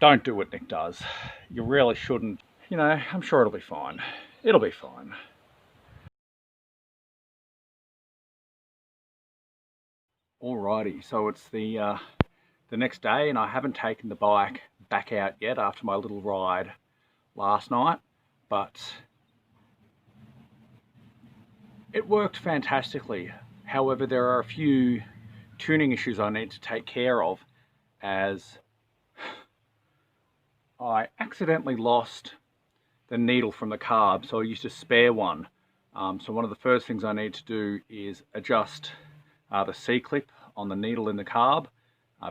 don't do what Nick does. You really shouldn't. You know, I'm sure it'll be fine. It'll be fine. Alrighty, so it's the next day and I haven't taken the bike back out yet after my little ride last night, but it worked fantastically. However, there are a few tuning issues I need to take care of, as I accidentally lost the needle from the carb, so I used a spare one. So one of the first things I need to do is adjust the C-clip on the needle in the carb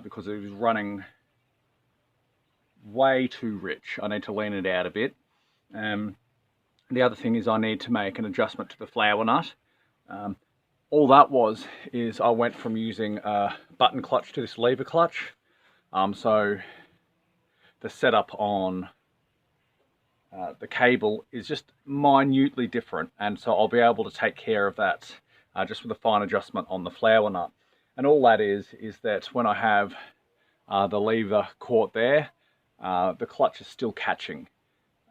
because it was running way too rich. I need to lean it out a bit. The other thing is I need to make an adjustment to the flower nut. All that is I went from using a button clutch to this lever clutch. So the setup on the cable is just minutely different, and so I'll be able to take care of that just with a fine adjustment on the flower nut. And all that is that when I have the lever caught there, the clutch is still catching.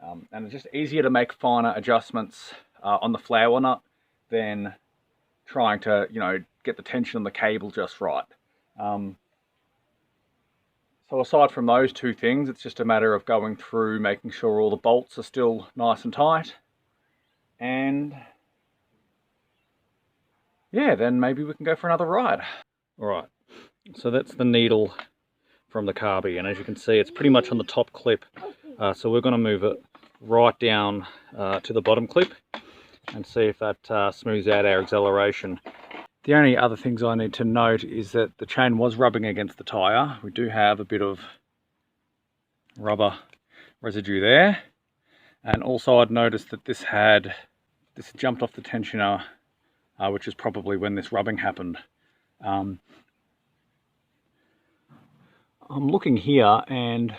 And it's just easier to make finer adjustments on the flower nut than trying to, you know, get the tension on the cable just right. So aside from those two things, it's just a matter of going through, making sure all the bolts are still nice and tight. And yeah, then maybe we can go for another ride. All right, so that's the needle from the carby, and as you can see, it's pretty much on the top clip. So we're going to move it right down to the bottom clip and see if that smooths out our acceleration. The only other things I need to note is that the chain was rubbing against the tyre. We do have a bit of rubber residue there. And also I'd noticed that this had jumped off the tensioner, which is probably when this rubbing happened. I'm looking here and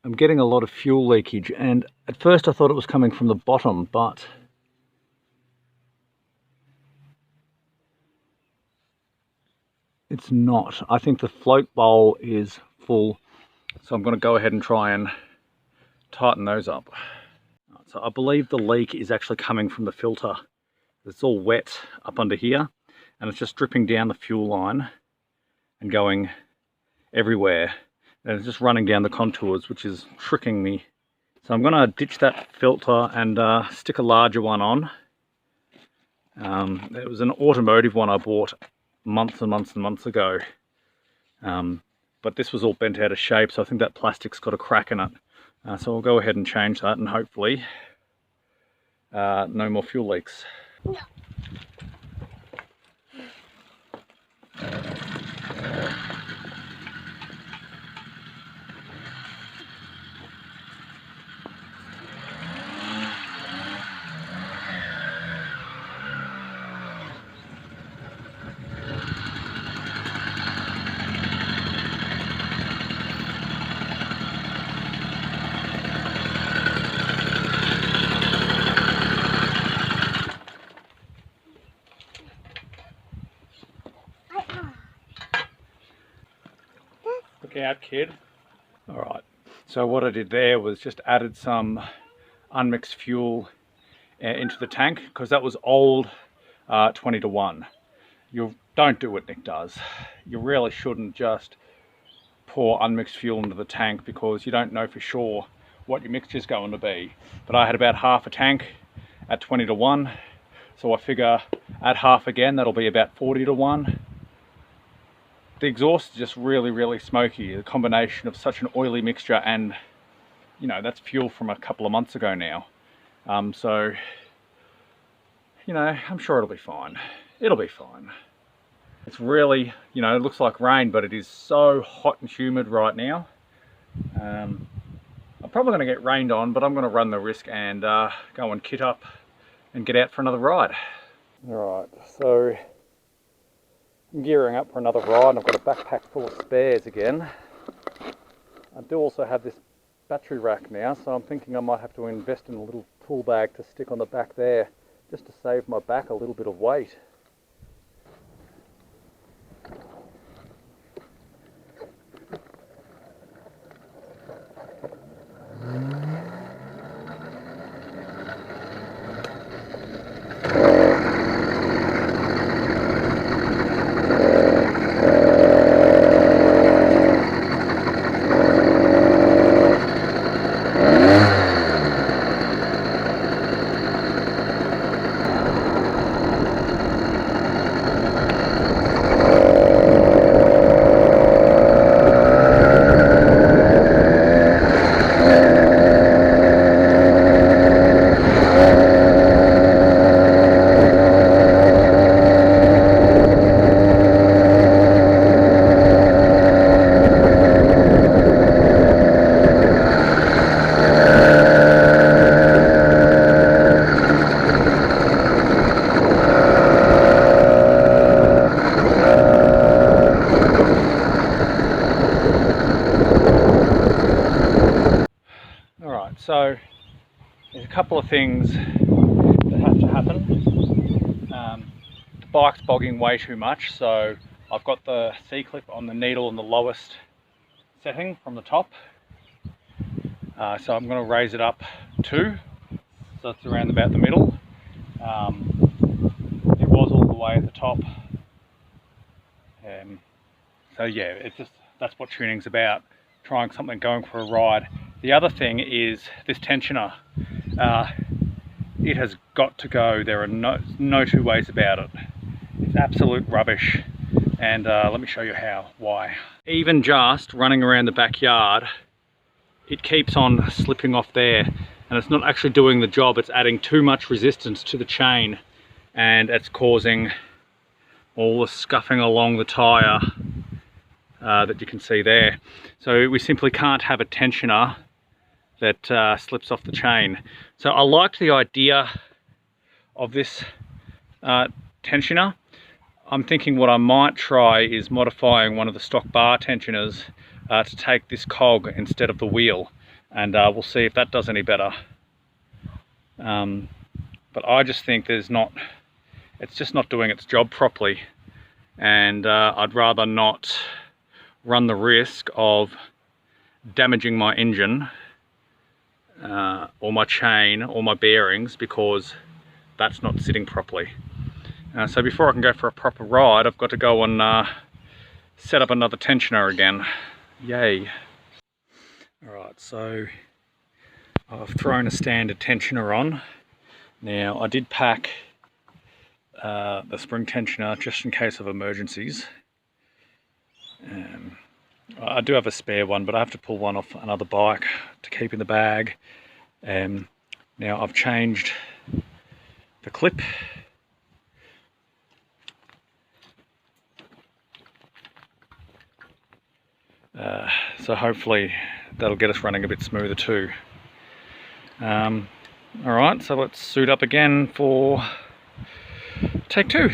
I'm getting a lot of fuel leakage, and at first I thought it was coming from the bottom, but it's not. I think the float bowl is full, so I'm going to go ahead and try and tighten those up. So I believe the leak is actually coming from the filter. It's all wet up under here, and it's just dripping down the fuel line and going everywhere. And it's just running down the contours, which is tricking me. So I'm going to ditch that filter and stick a larger one on. It was an automotive one I bought months and months and months ago, but this was all bent out of shape, so I think that plastic's got a crack in it. So I'll go ahead and change that, and hopefully no more fuel leaks. No. Look out, kid. Alright, so what I did there was just added some unmixed fuel into the tank, because that was old 20-to-1. You don't do what Nick does. You really shouldn't just pour unmixed fuel into the tank, because you don't know for sure what your mixture is going to be. But I had about half a tank at 20-to-1, so I figure add half again, that'll be about 40-to-1. The exhaust is just really smoky, a combination of such an oily mixture, and you know, that's fuel from a couple of months ago now. So you know, I'm sure it'll be fine. It'll be fine. It's really, you know, it looks like rain, but it is so hot and humid right now. I'm probably going to get rained on, but I'm going to run the risk and go and kit up and get out for another ride. Alright, so I'm gearing up for another ride, and I've got a backpack full of spares again. I do also have this battery rack now, so I'm thinking I might have to invest in a little tool bag to stick on the back there, just to save my back a little bit of weight. so there's a couple of things that have to happen. The bike's bogging way too much, so I've got the C-clip on the needle on the lowest setting from the top. So I'm going to raise it up 2, so it's around about the middle. It was all the way at the top. So yeah, that's what tuning's about, trying something, going for a ride. The other thing is this tensioner. It has got to go. There are no two ways about it. It's absolute rubbish, and let me show you why. Even just running around the backyard, it keeps on slipping off there, and it's not actually doing the job. It's adding too much resistance to the chain, and it's causing all the scuffing along the tyre that you can see there. So we simply can't have a tensioner that slips off the chain. So I liked the idea of this tensioner. I'm thinking what I might try is modifying one of the stock bar tensioners to take this cog instead of the wheel, and we'll see if that does any better. But I just think it's just not doing its job properly, and I'd rather not run the risk of damaging my engine or my chain or my bearings because that's not sitting properly. So before I can go for a proper ride, I've got to go and set up another tensioner again. Yay. Alright, so I've thrown a standard tensioner on. Now I did pack the spring tensioner just in case of emergencies. I do have a spare one, but I have to pull one off another bike to keep in the bag. Now I've changed the clip. So hopefully that'll get us running a bit smoother too. Alright, so let's suit up again for take 2.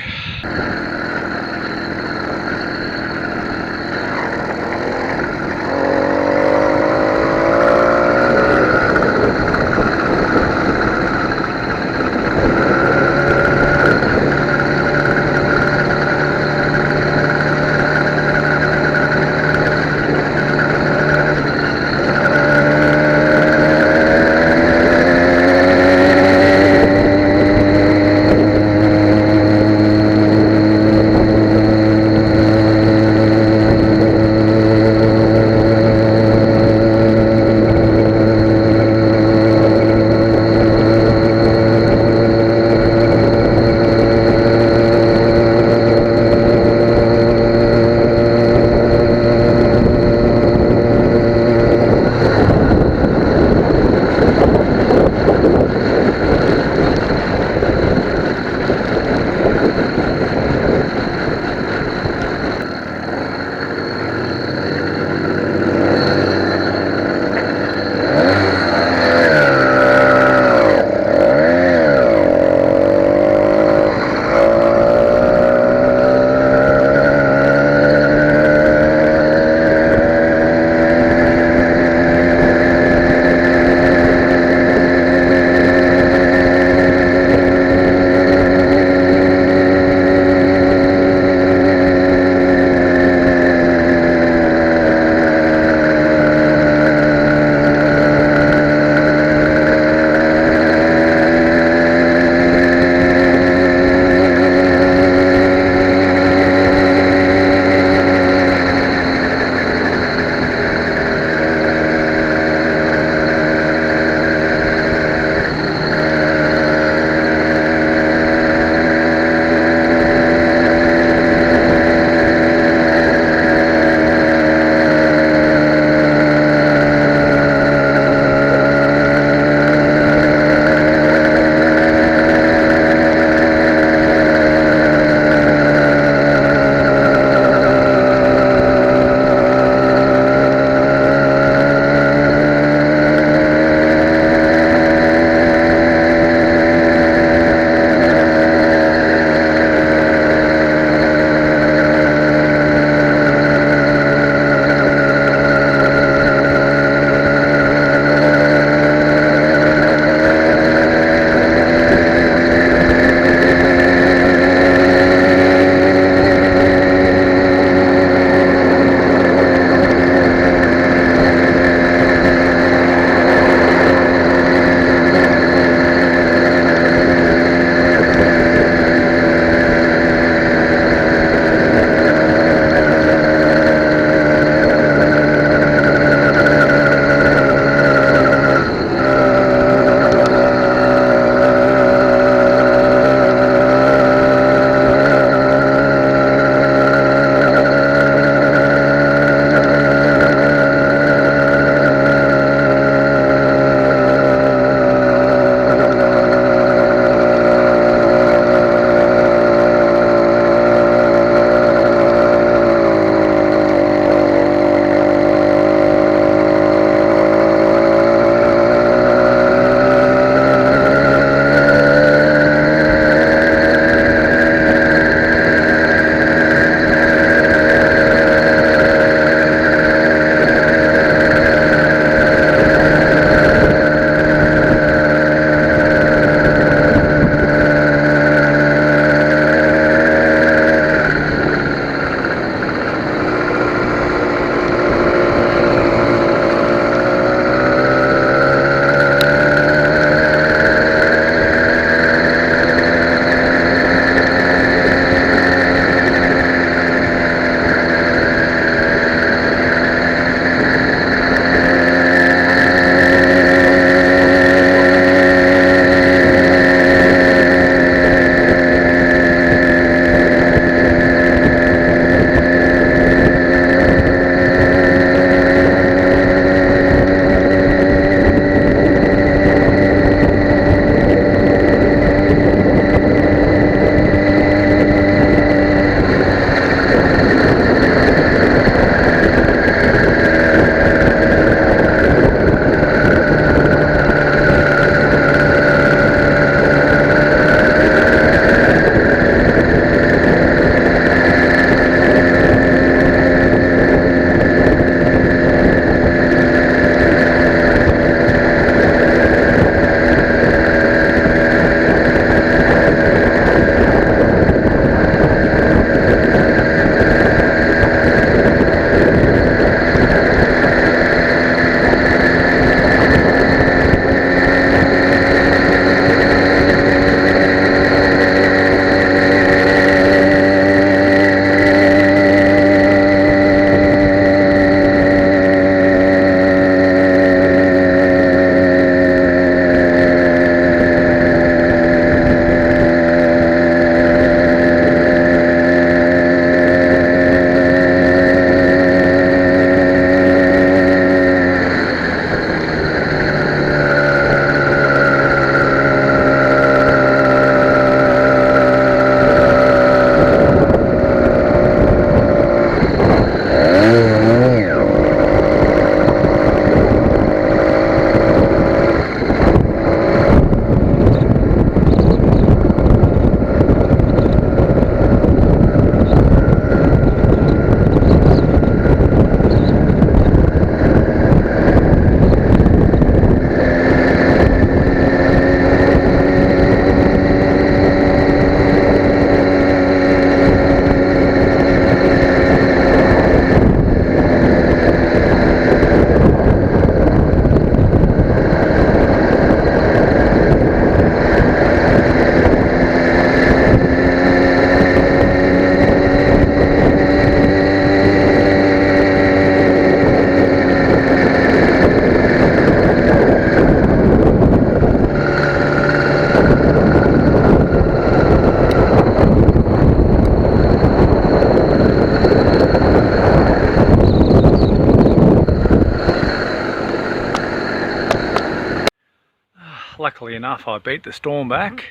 luckily enough I beat the storm back.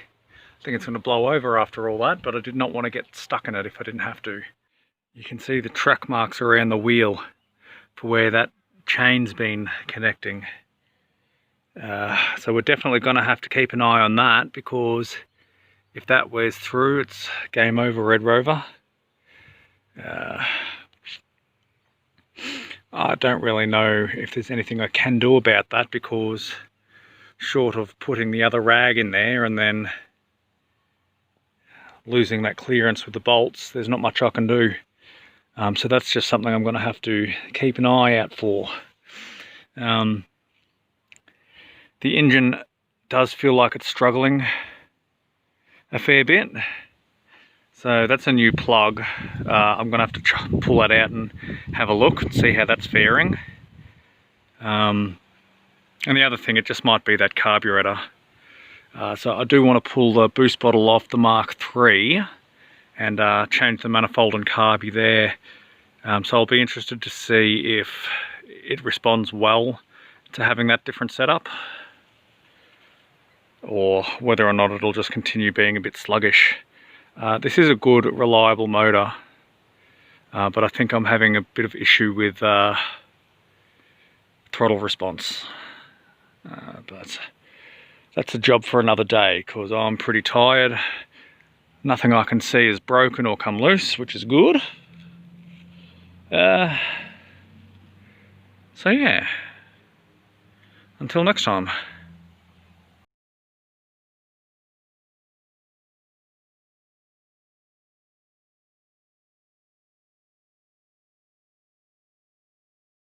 I think it's going to blow over after all that, but I did not want to get stuck in it if I didn't have to. You can see the track marks around the wheel for where that chain's been connecting. So we're definitely going to have to keep an eye on that, because if that wears through, it's game over, Red Rover. I don't really know if there's anything I can do about that, because short of putting the other rag in there and then losing that clearance with the bolts, there's not much I can do. So that's just something I'm going to have to keep an eye out for. The engine does feel like it's struggling a fair bit. So that's a new plug. I'm going to have to pull that out and have a look and see how that's faring. And the other thing, it just might be that carburetor. So I do want to pull the boost bottle off the Mark III and change the manifold and carby there. So I'll be interested to see if it responds well to having that different setup, or whether or not it'll just continue being a bit sluggish. This is a good, reliable motor, but I think I'm having a bit of issue with throttle response. But that's a job for another day, because I'm pretty tired. Nothing I can see is broken or come loose, which is good. So yeah, until next time.